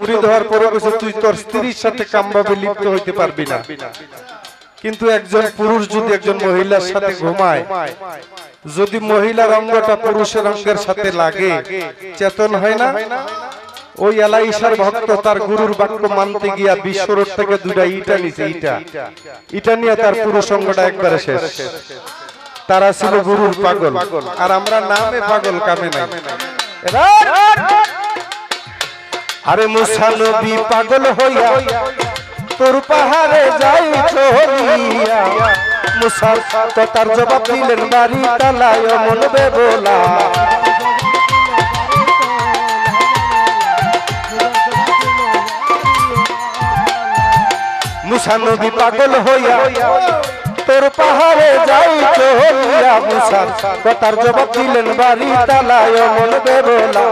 মুরিদ হওয়ার পরে বলছে তুই তোর স্ত্রীর সাথে কামভাবে লিপ্ত হইতে পারবি না। কিন্তু একজন পুরুষ যদি একজন মহিলার সাথে ঘুমায়, যদি মহিলার অঙ্গটা পুরুষের অঙ্গের সাথে লাগে, চেতন হয় না? ওই এলাইশার ভক্ত তার গুরুর বাক্য মানতে গিয়া বিশ্বরোড থেকে দুটা ইটা নিছে, ইটা নিয়ে তার পুরুষ অঙ্গটা একবারে শেষ। তারা ছিল গুরুর পাগল, আর আমরা নামে পাগল, কামে নাই। আরে মুসা নবী পাগল হইয়া তোর পাহাড়ে যাই চলিয়া, মুসা তো তার জবাব দিলেন বাড়ি তালায় মন বেবোলা। মুসা নবী পাগল হইয়া তোর পাহাড়ে যাই চলিয়া, মুসা তো তার জবাব দিলেন বাড়ি তালায় মন বেবোলা।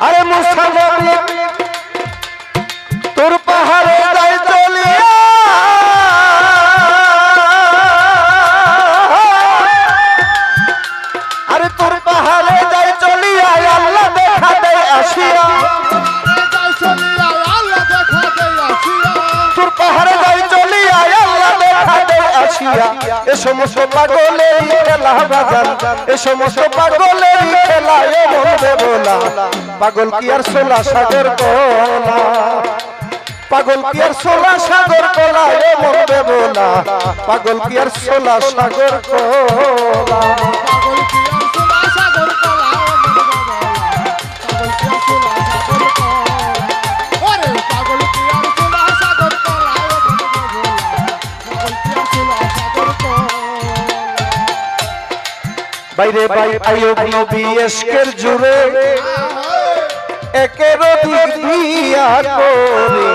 আরে মুসা নবী তোর পাহাড়ে যাই চলিয়া, আরে তোর পাহাড়ে যাই চলিয়া আল্লাহ দেখা দেয় আসিয়া, তোর পাহাড়ে যাই চলিয়া আল্লাহ দেখা দেয় আসিয়া। এ সমস্ত পাগলের খেলা বাজান, এ সমস্ত পাগলের খেলা মন বেবোলা। পাগল কি আর সোলা সাগর কোলা, পাগল কি আর সোলা সাগর কোলা এ মন বেবোলা, পাগল কি আর সোলা সাগর কোলা। বাইরে বাই আইয়ুব নবী এশকের জুড়ে একের দিক দিয়া করে,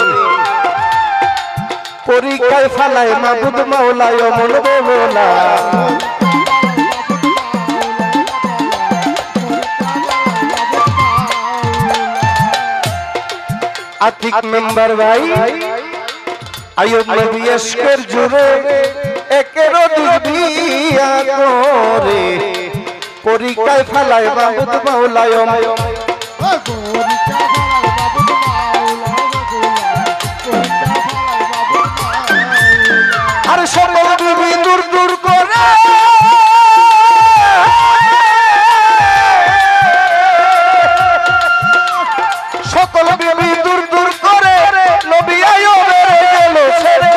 পরীক্ষায় ফালায় মাবুদ মাওলায় মন বেবোলা। আতিক মেম্বার ভাই আইয়ুব নবী এশকের জুড়ে একের দিক দিয়া করে, পরীক্ষায় ফালায় মাবুদ মাওলায়। আর সকল বিবি দূর দূর করে, সকল বিবি দূর দূর করে নবী আইয়ুবের গেল ছেড়ে,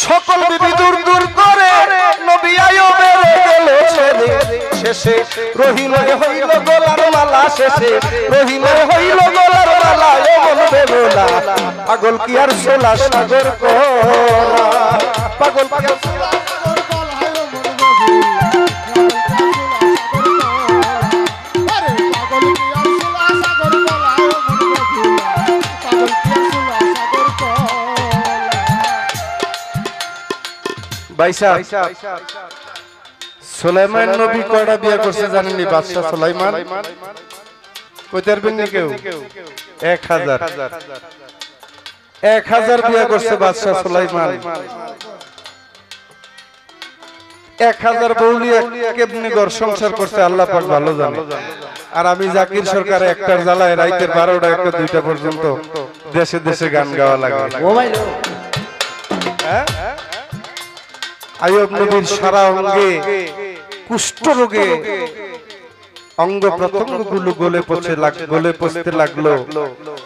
সকল বিবি দূর দূর করে নবী আইয়ুবের গেল ছেড়ে। শেষে রহিমের হইল গলার মালা, শেষে রহিমের হইল গলার মালা এ মন বেবোলা। পাগল কি আর সোলা সাগর কোলা, পাগল কি আর সোলা সাগর কোলা এ মন বেবোলা। আরে পাগল কি আর সোলা সাগর কোলা এ মন বেবোলা, পাগল কি আর সোলা সাগর কোলা। বাইসা সুলাইমান নবী কয়টা বিয়ে করছে জানেননি? বাদশা সুলাইমান কইতে পারবেন না কেউ? 1000 বিয়ে করছে বাদশা সুলাইমান। 1000 বউলিয়া কেমনি ঘর সংসার করছে আল্লাহ পাক ভালো জানে। আর আমি জাকির সরকার একটার জ্বালায় রাইতের 12টা 1টা 2টা পর্যন্ত দেশে দেশে গান গাওয়া লাগে। হ্যাঁ, আইয়ুব নবীর সারা অঙ্গে কুষ্ঠ রোগে অঙ্গ প্রত্যঙ্গ গুলো গলে পচতে লাগলো।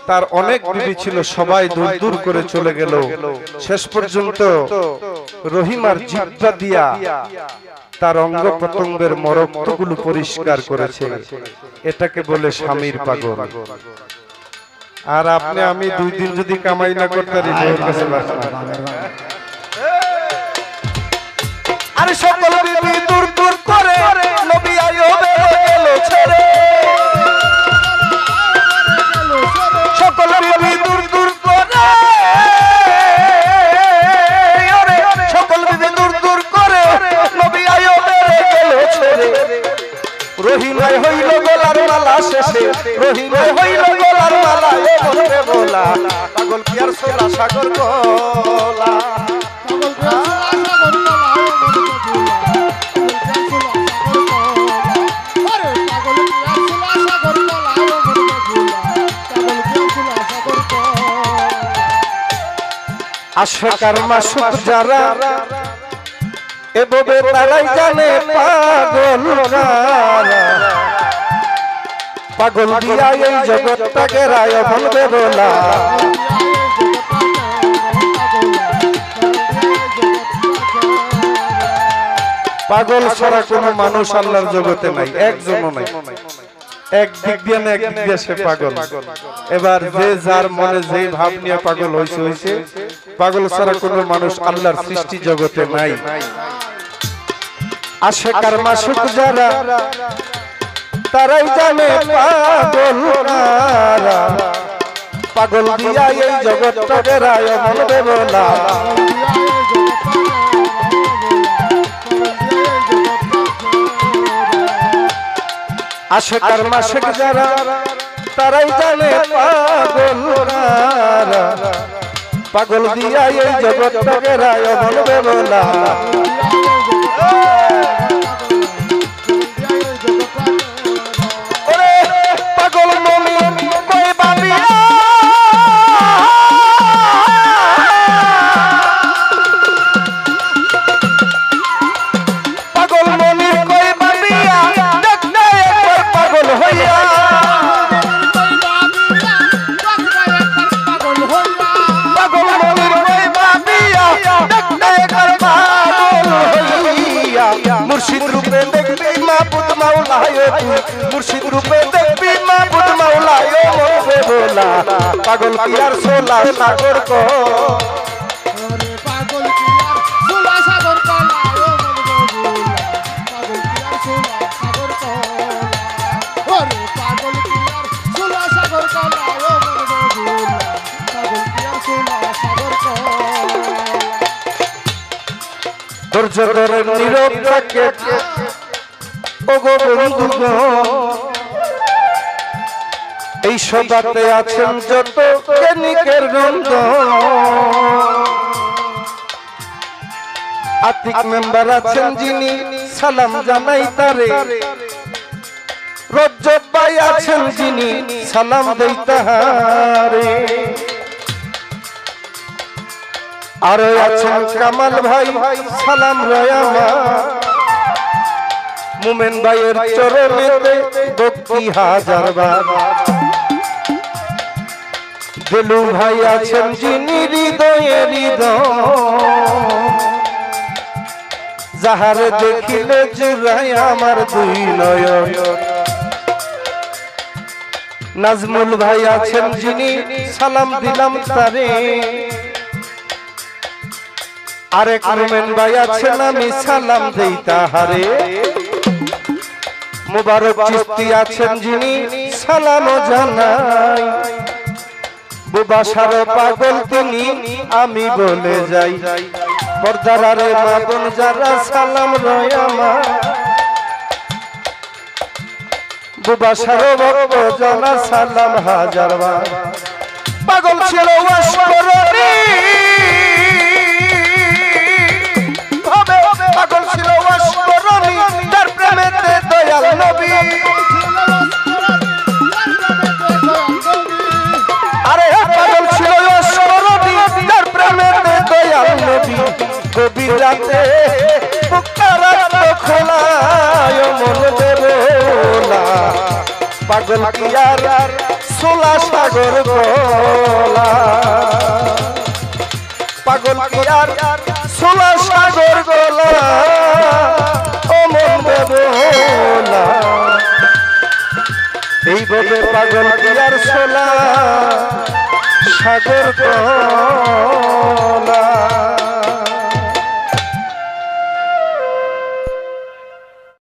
তার অনেক বিবি ছিল, সবাই দূর দূর করে চলে গেল। শেষ পর্যন্ত রহিমার জিহ্বা দিয়া তার অঙ্গ প্রত্যঙ্গের মরক্তগুলো পরিষ্কার করেছে। এটাকে বলে স্বামীর পাগল। আর আপনি আমি 2 দিন যদি কামাই না করতে পারি, আরে সকল বিবি দূর দূর করে নবী আইয়ুবের গেল ছেড়ে, সকল বিবি দূর দূর করে, সকল বিবি দূর দূর করে নবী আইয়ুবের গেল ছেড়ে। রহিমায় হইল গলার মালা শেষে, রহিমায় হইল গলার মালা এ মন বেবোলা। পাগল কি আর সোলা সাগর গলা আশিকার মাসুক যারা এভাবে তারাই জানে পাগল কারা পাগল দিয়া এই জগৎটাকে রায় বলবে বলা পাগল ছাড়া কোনো মানুষ আল্লাহর জগতে নাই একজনও নাই এক দিক দিয়ে না এক দিক দিয়ে সে পাগল এবার যে যার মনে যে ভাব নিয়ে পাগল হইছে পাগল ছাড়া কোনো মানুষ আল্লাহর সৃষ্টি জগতে নাই আশিকার মাসুক যারা তারাই জানে পাগল কারা পাগল দিয়া এই জগৎটাকে রায় বলবে বলা আশিকার মাসুক যারা তারাই জানে পাগল কারা পাগল দিয়া এই জগৎটাকে রায় বলবে বলা পাগল মনি কই বাবিয়া পাগল মনি কই বাবিয়া দেখনা একবার পাগল হইয়া পাগল মনির কই বাবিয়া দেখনা একবার পাগল হইয়া মুর্শিদ রূপে দেখবি মাবুদ মাওলায় মুর্শিদ রূপে দেখবি মাবুদ মাওলায় মনবে বলা পাগল কি আর সোলা সাগর কো আরে পাগল কি আর সোলা সাগর কলা পাগল কি আর সোলা সাগর কলা আরে পাগল কি আর সোলা সাগর কলা পাগল কি আর সোলা সাগর কলা ধৈর্য ধরে নীরব থাকে ওগো বন্ধুগণ এই সভাতে আছেন যত জ্ঞানিকের গন্ধ আতিক মেম্বার আছেন যিনি সালাম জানাই তারে রজ্জব ভাই আছেন যিনি সালাম দেই তাহারে আর আছেন কামাল ভাই সালাম রয় আমার মুমেন ভাইয়ের চরণেতে ভক্তি হাজার বার দেলু ভাই আছেন যিনি হৃদয়ে হৃদয় যাহারে দেখিলে জুড়ায় আমার দুই নয়ন নাজমুল ভাই আছেন যিনি সালাম দিলাম তারে আরেক মুমেন ভাই আছেন আমি সালাম দেই তাহারে মুবারক চিস্তি আছেন যিনি সালাম জানাই বুবাসার পাগল তিনি আমি বলে যাই পর্দারে মা বোন যারা সালাম রয় আমার বুবাসার ভক্ত জানা সালাম হাজার বার পাগল ছিল অস্মরণী পাগল ছিল অস্মরণী তার প্রেমেতে দয়াল নবী আরে পাগল ছিল অস্মরণী তার প্রেমেতে দয়াল নবী গভীর রাতে পুকারা খোলায় মন দেবলা পাগল কি আর সোলা সাগর গলা পাগল কি আর সোলা সাগর গলা ও মন দেবলা এইভাবে পাগল কি আর সোলা সাগর গলা